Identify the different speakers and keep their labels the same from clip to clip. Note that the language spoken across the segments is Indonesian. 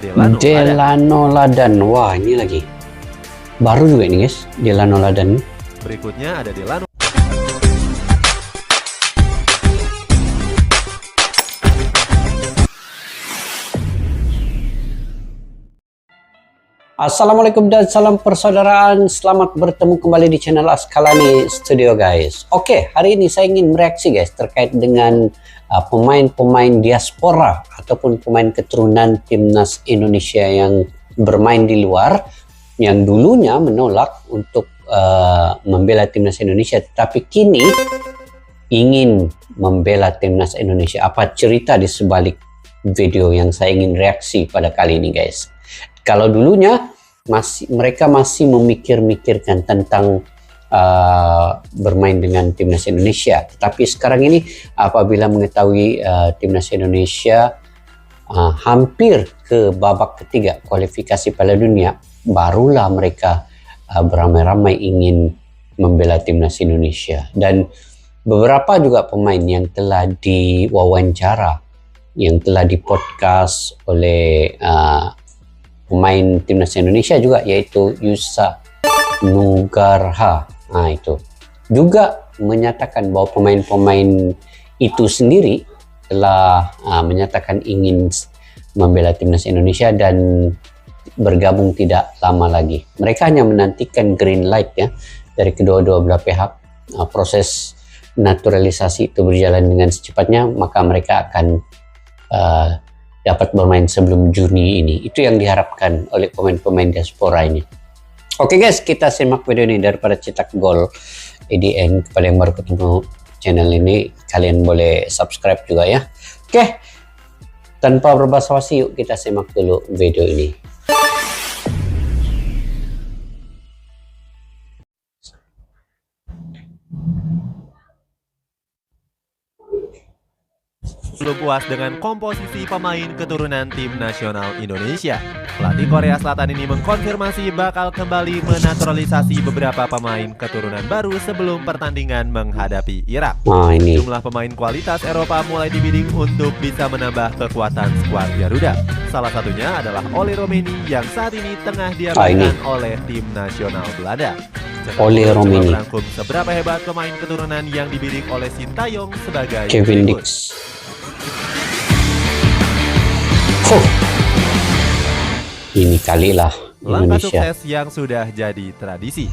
Speaker 1: Delano Ladan. Wah, ini lagi baru juga ini guys, Delano Ladan.
Speaker 2: Berikutnya ada Delano.
Speaker 1: Assalamualaikum dan salam persaudaraan. Selamat bertemu kembali di channel Askalani Studio guys. Oke, hari ini saya ingin mereaksi guys terkait dengan pemain-pemain diaspora ataupun pemain keturunan timnas Indonesia yang bermain di luar, yang dulunya menolak untuk membela timnas Indonesia, tetapi kini ingin membela timnas Indonesia. Apa cerita di sebalik video yang saya ingin reaksi pada kali ini guys? Kalau dulunya mereka masih memikir-mikirkan tentang bermain dengan timnas Indonesia, tapi sekarang ini apabila mengetahui timnas Indonesia hampir ke babak ketiga kualifikasi Piala Dunia, barulah mereka beramai-ramai ingin membela timnas Indonesia. Dan beberapa juga pemain yang telah diwawancara, yang telah dipodcast oleh pemain timnas Indonesia juga, yaitu Yusa Nugarha. Nah, itu juga menyatakan bahwa pemain-pemain itu sendiri telah menyatakan ingin membela timnas Indonesia dan bergabung tidak lama lagi. Mereka hanya menantikan green light ya dari kedua-dua belah pihak. Proses naturalisasi itu berjalan dengan secepatnya, maka mereka akan dapat bermain sebelum Juni ini. Itu yang diharapkan oleh pemain-pemain diaspora ini. Oke guys, kita simak video ini. Daripada cetak gol EDN, kepada yang baru ketemu channel ini, kalian boleh subscribe juga ya. Oke, tanpa berbasa-basi, yuk kita simak dulu video ini.
Speaker 2: Belum puas dengan komposisi pemain keturunan tim nasional Indonesia, pelatih Korea Selatan ini mengkonfirmasi bakal kembali menaturalisasi beberapa pemain keturunan baru sebelum pertandingan menghadapi Irak. Jumlah pemain kualitas Eropa mulai dibidik untuk bisa menambah kekuatan skuad Garuda. Salah satunya adalah Oleh Romeni yang saat ini tengah diamankan oleh tim nasional Belanda.
Speaker 1: Oleh Romeni
Speaker 2: merangkum seberapa hebat pemain keturunan yang dibidik oleh Sintayong sebagai
Speaker 1: Kevin Dix. Ini kalilah
Speaker 2: langkah
Speaker 1: Indonesia.
Speaker 2: Sukses yang sudah jadi tradisi.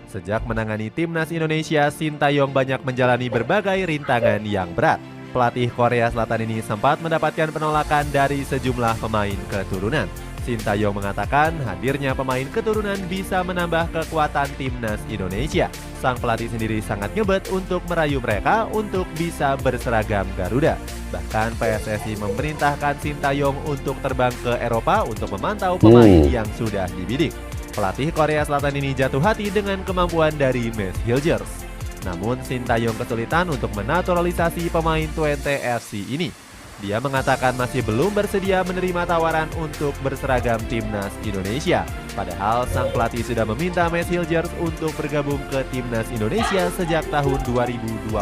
Speaker 2: Sejak menangani timnas Indonesia, Sintayong banyak menjalani berbagai rintangan yang berat. Pelatih Korea Selatan ini sempat mendapatkan penolakan dari sejumlah pemain keturunan. Sintayong mengatakan hadirnya pemain keturunan bisa menambah kekuatan timnas Indonesia. Sang pelatih sendiri sangat ngebet untuk merayu mereka untuk bisa berseragam Garuda. Bahkan PSSI memerintahkan Sintayong untuk terbang ke Eropa untuk memantau pemain yang sudah dibidik. Pelatih Korea Selatan ini jatuh hati dengan kemampuan dari Mes Hilgers. Namun Sintayong kesulitan untuk menaturalisasi pemain Twente FC ini. Dia mengatakan masih belum bersedia menerima tawaran untuk berseragam timnas Indonesia. Padahal sang pelatih sudah meminta Mes Hilgers untuk bergabung ke timnas Indonesia sejak tahun 2021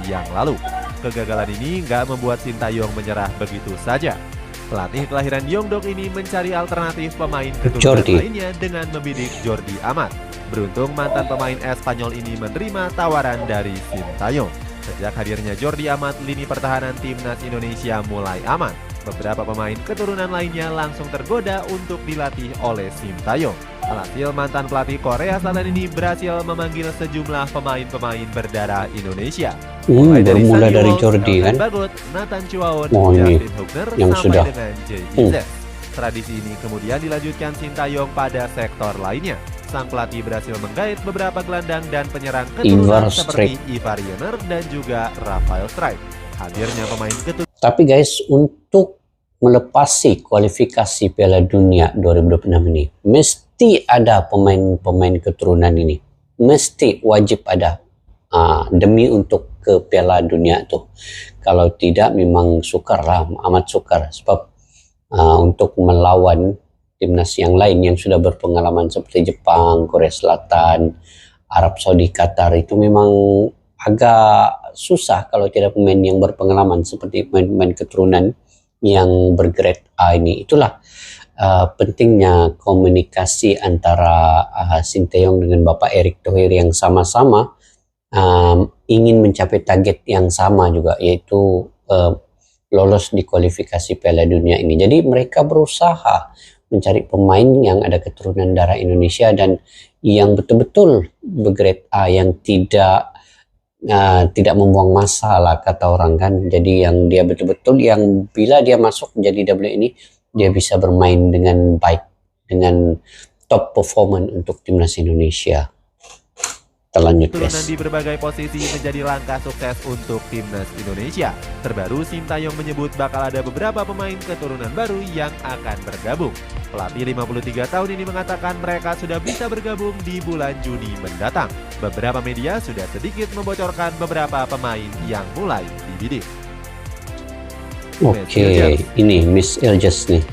Speaker 2: yang lalu. Kegagalan ini nggak membuat Sintayong menyerah begitu saja. Pelatih kelahiran Gyeongdok ini mencari alternatif pemain keturunan lainnya dengan membidik Jordi Amat. Beruntung mantan pemain Espanyol ini menerima tawaran dari Sintayong. Sejak hadirnya Jordi Amat, lini pertahanan timnas Indonesia mulai aman. Beberapa pemain keturunan lainnya langsung tergoda untuk dilatih oleh Sintayong. Alhasil mantan pelatih Korea Selatan ini berhasil memanggil sejumlah pemain-pemain berdarah Indonesia.
Speaker 1: Mulai dari Jordi kan,
Speaker 2: Bagot, Nathan Chuaon,
Speaker 1: Justin
Speaker 2: Hugner,
Speaker 1: yang
Speaker 2: sampai
Speaker 1: sudah
Speaker 2: dengan JIZ. Tradisi ini kemudian dilanjutkan Sintayong pada sektor lainnya. Sang pelatih berhasil menggait beberapa gelandang dan penyerang keturunan seperti Ivar Jenner dan juga Rafael Strijk. Hadirnya pemain keturunan. Tapi
Speaker 1: guys, untuk melepasi kualifikasi Piala Dunia 2026 ini, mesti ada pemain-pemain keturunan ini. Mesti wajib ada demi untuk ke Piala Dunia tuh. Kalau tidak memang sukar lah, amat sukar. Sebab untuk melawan timnas yang lain yang sudah berpengalaman seperti Jepang, Korea Selatan, Arab Saudi, Qatar, itu memang agak susah kalau tidak pemain yang berpengalaman seperti pemain-pemain keturunan yang bergrade A ini. Itulah pentingnya komunikasi antara Sinteyong dengan Bapak Erick Thohir yang sama-sama ingin mencapai target yang sama juga, yaitu lolos di kualifikasi Piala Dunia ini. Jadi mereka berusaha mencari pemain yang ada keturunan darah Indonesia dan yang betul-betul bergrade A, yang tidak membuang masa lah kata orang kan. Jadi yang dia betul-betul yang bila dia masuk menjadi double ini, dia bisa bermain dengan baik, dengan top performance untuk timnas Indonesia. Lanjut,
Speaker 2: Turunan di berbagai posisi menjadi langkah sukses untuk timnas Indonesia. Terbaru, Sintayong menyebut bakal ada beberapa pemain keturunan baru yang akan bergabung. Pelatih 53 tahun ini mengatakan mereka sudah bisa bergabung di bulan Juni mendatang. Beberapa media sudah sedikit membocorkan beberapa pemain yang mulai dibidik.
Speaker 1: Oke, ini Miss Ilges nih.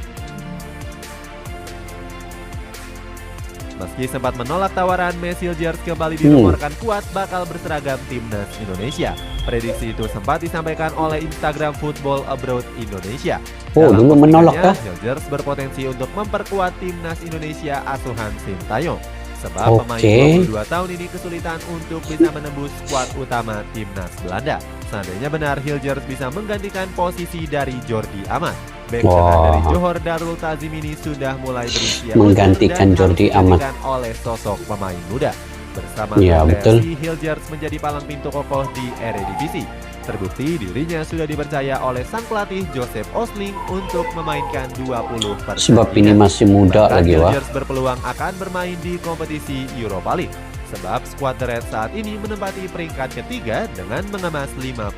Speaker 2: Meski sempat menolak tawaran, Messilgers kembali dirumorkan kuat bakal berseragam timnas Indonesia. Prediksi itu sempat disampaikan oleh Instagram Football Abroad Indonesia.
Speaker 1: Dulu menolak kah?
Speaker 2: Messilgers berpotensi untuk memperkuat timnas Indonesia asuhan Sintayong. Sebab pemain 22 tahun ini kesulitan untuk bisa menembus skuad utama timnas Belanda. Seandainya benar Hilgers bisa menggantikan posisi dari Jordi Amat. Bek kanan dari Johor Darul Tazim ini sudah mulai berusia
Speaker 1: menggantikan Jordi Amat
Speaker 2: oleh sosok pemain muda. Bersama
Speaker 1: betul.
Speaker 2: Hilgers menjadi palang pintu kokoh di Eredivisie. Terbukti dirinya sudah dipercaya oleh sang pelatih Joseph Osling untuk memainkan 20 pertandingan.
Speaker 1: Sebab ini masih muda lagi, wah.
Speaker 2: Hilgers berpeluang akan bermain di kompetisi Europa League. Sebab skuad The Reds saat ini menempati peringkat ketiga dengan mengemas 53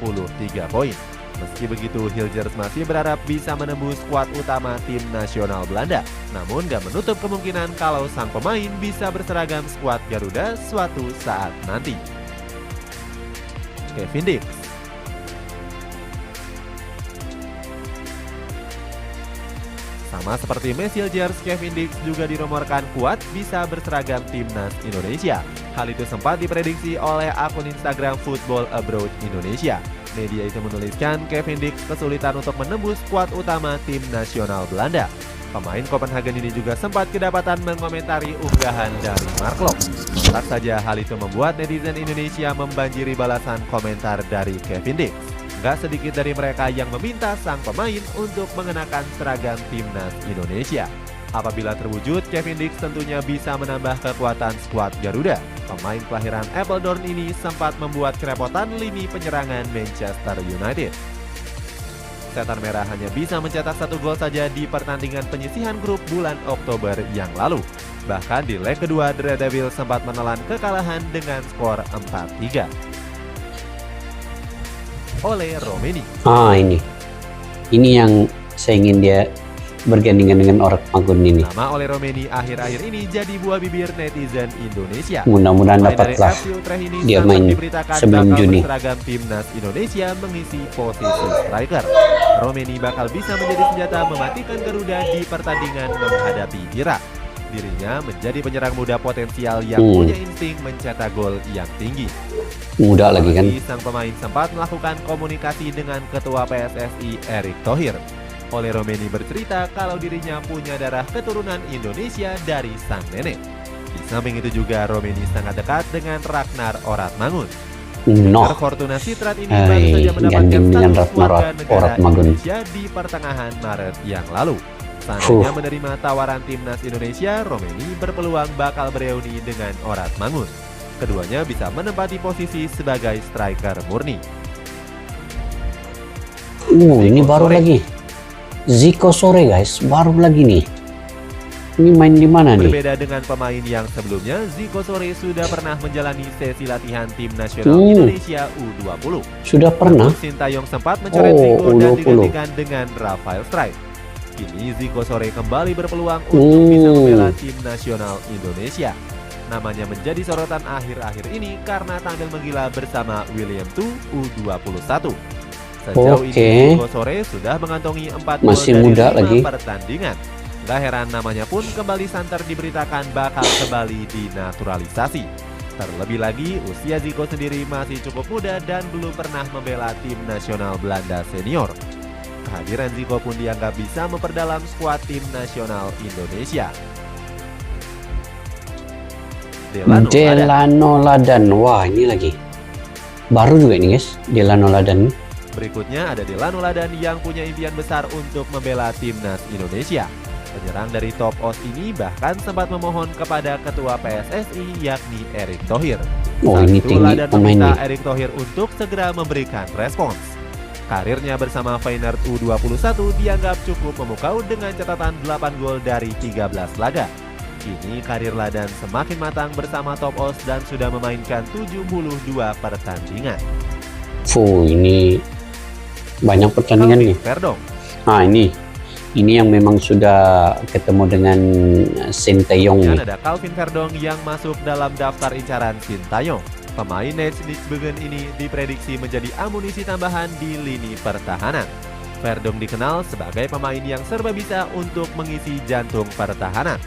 Speaker 2: poin. Meski begitu, Hilgers masih berharap bisa menembus skuad utama tim nasional Belanda. Namun gak menutup kemungkinan kalau sang pemain bisa berseragam skuad Garuda suatu saat nanti. Kevin Dix. Sama seperti Messilgers, Kevin Dix juga dirumorkan kuat bisa berseragam timnas Indonesia. Hal itu sempat diprediksi oleh akun Instagram Football Abroad Indonesia. Media itu menuliskan Kevin Dix kesulitan untuk menembus skuad utama tim nasional Belanda. Pemain Copenhagen ini juga sempat kedapatan mengomentari unggahan dari Mark Klok. Sontak saja hal itu membuat netizen Indonesia membanjiri balasan komentar dari Kevin Dix. Gak sedikit dari mereka yang meminta sang pemain untuk mengenakan seragam timnas Indonesia. Apabila terwujud, Kevin Dix tentunya bisa menambah kekuatan skuad Garuda. Pemain kelahiran Apeldoorn ini sempat membuat kerepotan lini penyerangan Manchester United. Setan Merah hanya bisa mencetak 1 gol saja di pertandingan penyisihan grup bulan Oktober yang lalu. Bahkan di leg kedua, The Red Devils sempat menelan kekalahan dengan skor 4-3. Oleh Romeni.
Speaker 1: Ini yang saya ingin dia bergandingan dengan Orat Magun ini.
Speaker 2: Nama Oleh Romeni akhir-akhir ini jadi buah bibir netizen Indonesia.
Speaker 1: Mudah-mudahan dapatlah dia main sebelum Juni.
Speaker 2: Seragam timnas Indonesia mengisi posisi striker. Romeni bakal bisa menjadi senjata mematikan Garuda di pertandingan menghadapi Irak. Dirinya menjadi penyerang muda potensial yang punya insting mencetak gol yang tinggi.
Speaker 1: Muda lagi kan.
Speaker 2: Sang pemain sempat melakukan komunikasi dengan Ketua PSSI Erick Thohir. Oleh Romeni bercerita kalau dirinya punya darah keturunan Indonesia dari sang nenek. Di samping itu juga Romeni sangat dekat dengan Ragnar Oratmangun. Fortuna Sittard ini baru saja mendapatkan status warga negara Indonesia di pertengahan Maret yang lalu. Seandainya menerima tawaran timnas Indonesia, Romeni berpeluang bakal bereuni dengan Oratmangun. Keduanya bisa menempati posisi sebagai striker murni.
Speaker 1: Ini baru lagi. Zico Sore guys, baru lagi nih. Ini main di mana nih?
Speaker 2: Berbeda dengan pemain yang sebelumnya, Zico Sore sudah pernah menjalani sesi latihan tim nasional Indonesia U20.
Speaker 1: Sudah pernah?
Speaker 2: Sintayong sempat mencoret Zico dan digantikan dengan Rafael Struijk. Kini Zico Sore kembali berpeluang untuk bisa membela tim nasional Indonesia. Namanya menjadi sorotan akhir-akhir ini karena tampil menggila bersama William Tu U21. Sejauh ini Zico Sore sudah mengantongi 4 gol dari 5 pertandingan. Gak heran namanya pun kembali santer diberitakan bakal kembali dinaturalisasi. Terlebih lagi, usia Zico sendiri masih cukup muda dan belum pernah membela tim nasional Belanda senior. Kehadiran Zico pun dianggap bisa memperdalam skuad tim nasional Indonesia.
Speaker 1: Delano Ladan, wah ini lagi baru juga ini guys, Delano Ladan.
Speaker 2: Berikutnya ada Delano Ladan yang punya impian besar untuk membela timnas Indonesia. Penyerang dari Top Os ini bahkan sempat memohon kepada ketua PSSI yakni Erick Thohir.
Speaker 1: Oh, ini tinggi
Speaker 2: Ladan
Speaker 1: pemainnya.
Speaker 2: meminta Erick Thohir untuk segera memberikan respons. Karirnya bersama Feyenoord U21 dianggap cukup memukau dengan catatan 8 gol dari 13 laga. Kini karir Ladan semakin matang bersama Top Os dan sudah memainkan 72 pertandingan.
Speaker 1: Ini banyak pertandingan nih.
Speaker 2: Verdong.
Speaker 1: Nah ini yang memang sudah ketemu dengan Sintayong nih.
Speaker 2: Dan ada Calvin Verdong yang masuk dalam daftar incaran Sintayong. Pemain Nijmegen ini diprediksi menjadi amunisi tambahan di lini pertahanan. Verdong dikenal sebagai pemain yang serba bisa untuk mengisi jantung pertahanan.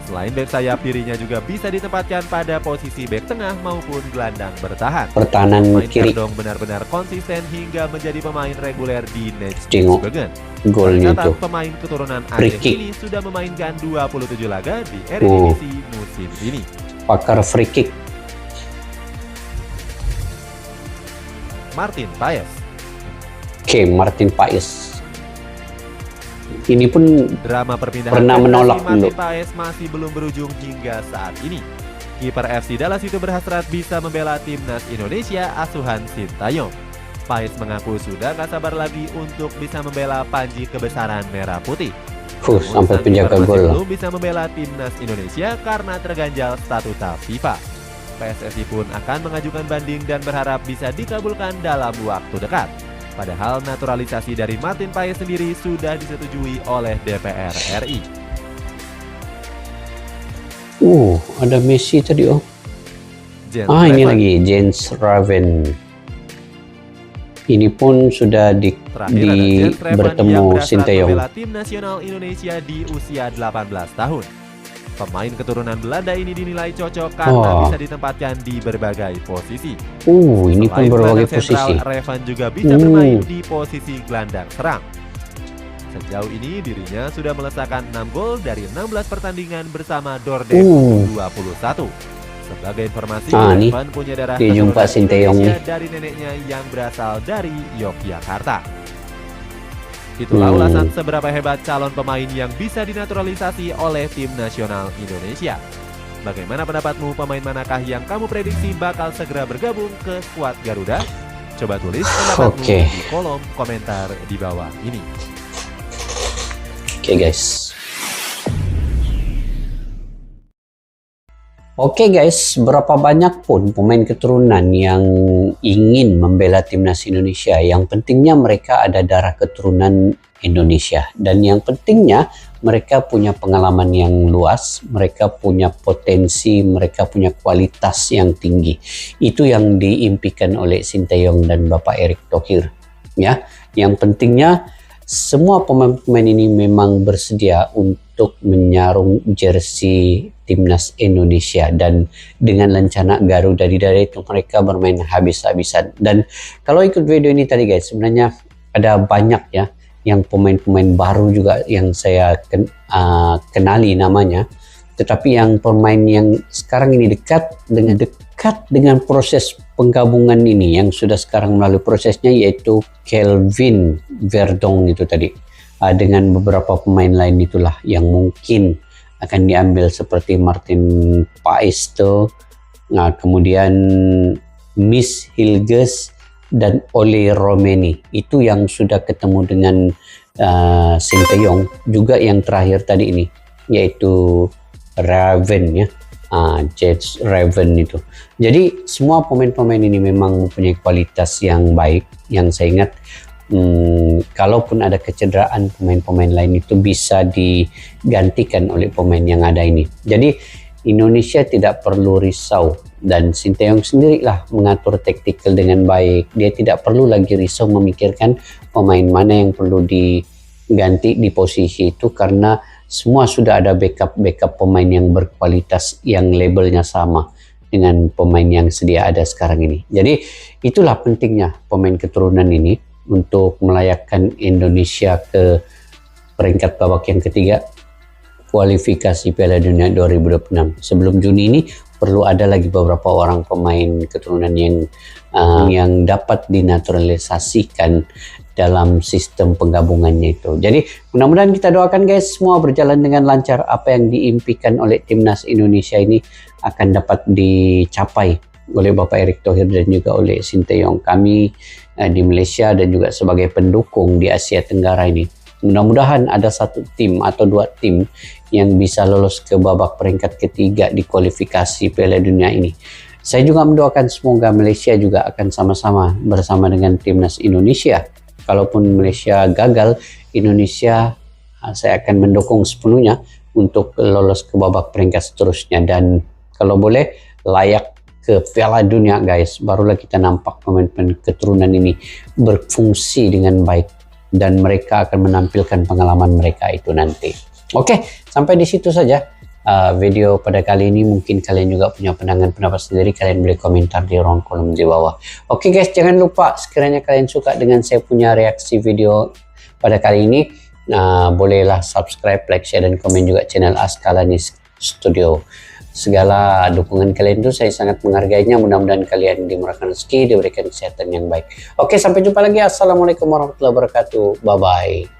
Speaker 2: Selain bek sayap, dirinya juga bisa ditempatkan pada posisi bek tengah maupun gelandang bertahan.
Speaker 1: Pertahanan
Speaker 2: Pemain
Speaker 1: kiri.
Speaker 2: Verdong benar-benar konsisten hingga menjadi pemain reguler di
Speaker 1: Tengok
Speaker 2: Nijmegen.
Speaker 1: golnya itu.
Speaker 2: Pemain keturunan
Speaker 1: Free
Speaker 2: Aceh
Speaker 1: kick.
Speaker 2: ini sudah memainkan 27 laga di Eredivisie musim ini.
Speaker 1: Pakar free kick.
Speaker 2: Martin Paes.
Speaker 1: Oke, Martin Paes. Ini pun
Speaker 2: Drama perpindahan
Speaker 1: pernah
Speaker 2: prestasi
Speaker 1: menolak
Speaker 2: Martin
Speaker 1: dulu.
Speaker 2: Paes masih belum berujung hingga saat ini. Kiper FC Dallas itu berhasrat bisa membela timnas Indonesia asuhan Sintayong. Paes mengaku sudah gak sabar lagi untuk bisa membela panji kebesaran merah putih.
Speaker 1: sampai
Speaker 2: Sang
Speaker 1: penjaga
Speaker 2: kiper masih
Speaker 1: gol lah.
Speaker 2: belum bisa membela timnas Indonesia karena terganjal statuta FIFA. PSSI pun akan mengajukan banding dan berharap bisa dikabulkan dalam waktu dekat. Padahal naturalisasi dari Martin Paes sendiri sudah disetujui oleh DPR RI.
Speaker 1: Ada Messi tadi
Speaker 2: Jens
Speaker 1: ini
Speaker 2: Reven.
Speaker 1: lagi Jens Raven. Ini pun sudah
Speaker 2: Terakhir ada Jens Reven yang
Speaker 1: bertemu
Speaker 2: berhasrat
Speaker 1: Sintayong.
Speaker 2: membela tim nasional Indonesia di usia 18 tahun. Pemain keturunan Belanda ini dinilai cocok karena bisa ditempatkan di berbagai posisi.
Speaker 1: Ini pun
Speaker 2: Selain
Speaker 1: berbagai
Speaker 2: gelandang sentral,
Speaker 1: posisi.
Speaker 2: Revan juga bisa bermain di posisi gelandang serang. Sejauh ini dirinya sudah melesakkan 6 gol dari 16 pertandingan bersama Dordrecht U21. Sebagai informasi,
Speaker 1: nih,
Speaker 2: Revan punya darah
Speaker 1: dia jumpa
Speaker 2: keturunan
Speaker 1: Sintayong
Speaker 2: Indonesia
Speaker 1: nih.
Speaker 2: dari neneknya yang berasal dari Yogyakarta. Itulah ulasan seberapa hebat calon pemain yang bisa dinaturalisasi oleh tim nasional Indonesia. Bagaimana pendapatmu, pemain manakah yang kamu prediksi bakal segera bergabung ke skuad Garuda? Coba tulis pendapatmu di kolom komentar di bawah ini.
Speaker 1: Oke guys. Oke guys, berapa banyak pun pemain keturunan yang ingin membela timnas Indonesia, yang pentingnya mereka ada darah keturunan Indonesia, dan yang pentingnya mereka punya pengalaman yang luas, mereka punya potensi, mereka punya kualitas yang tinggi. Itu yang diimpikan oleh Sintayong dan Bapak Erick Thohir. Ya, yang pentingnya semua pemain-pemain ini memang bersedia untuk menyarung jersey timnas Indonesia, dan dengan lencana Garuda di dada itu mereka bermain habis-habisan. Dan kalau ikut video ini tadi guys, sebenarnya ada banyak ya yang pemain-pemain baru juga yang saya kenali namanya, tetapi yang pemain yang sekarang ini dekat dengan proses penggabungan ini, yang sudah sekarang melalui prosesnya, yaitu Calvin Verdong itu tadi, dengan beberapa pemain lain itulah yang mungkin akan diambil, seperti Martin Paes tuh, kemudian Miss Hilges dan Ole Romeni, itu yang sudah ketemu dengan Sintayong. Juga yang terakhir tadi ini, yaitu Raven ya, Jets Raven itu. Jadi semua pemain-pemain ini memang mempunyai kualitas yang baik, yang saya ingat kalaupun ada kecederaan pemain-pemain lain itu bisa digantikan oleh pemain yang ada ini. Jadi Indonesia tidak perlu risau, dan Sintayong sendirilah mengatur taktikal dengan baik. Dia tidak perlu lagi risau memikirkan pemain mana yang perlu diganti di posisi itu, karena semua sudah ada backup pemain yang berkualitas, yang labelnya sama. dengan pemain yang sedia ada sekarang ini. Jadi itulah pentingnya pemain keturunan ini untuk melayakkan Indonesia ke peringkat babak yang ketiga kualifikasi Piala Dunia 2026. Sebelum Juni ini perlu ada lagi beberapa orang pemain keturunan yang dapat dinaturalisasikan dalam sistem penggabungannya itu. Jadi mudah-mudahan kita doakan guys semua berjalan dengan lancar. Apa yang diimpikan oleh timnas Indonesia ini akan dapat dicapai oleh Bapak Erick Thohir dan juga oleh Sinteyong. Kami di Malaysia dan juga sebagai pendukung di Asia Tenggara ini, mudah-mudahan ada satu tim atau dua tim yang bisa lolos ke babak peringkat ketiga di kualifikasi Piala Dunia ini. Saya juga mendoakan semoga Malaysia juga akan sama-sama bersama dengan timnas Indonesia. Kalaupun Malaysia gagal, Indonesia saya akan mendukung sepenuhnya untuk lolos ke babak peringkat seterusnya. Dan kalau boleh layak ke Piala Dunia guys, barulah kita nampak pemain-pemain keturunan ini berfungsi dengan baik dan mereka akan menampilkan pengalaman mereka itu nanti. Oke, sampai di situ saja video pada kali ini. Mungkin kalian juga punya pandangan pendapat sendiri, kalian boleh komentar di ruang kolom di bawah. Oke guys, jangan lupa sekiranya kalian suka dengan saya punya reaksi video pada kali ini, bolehlah subscribe, like, share, dan komen juga channel Askalani Studio. Segala dukungan kalian itu saya sangat menghargainya. Mudah-mudahan kalian dimurahkan rezeki, diberikan kesehatan yang baik. Oke, sampai jumpa lagi. Assalamualaikum warahmatullahi wabarakatuh. Bye-bye.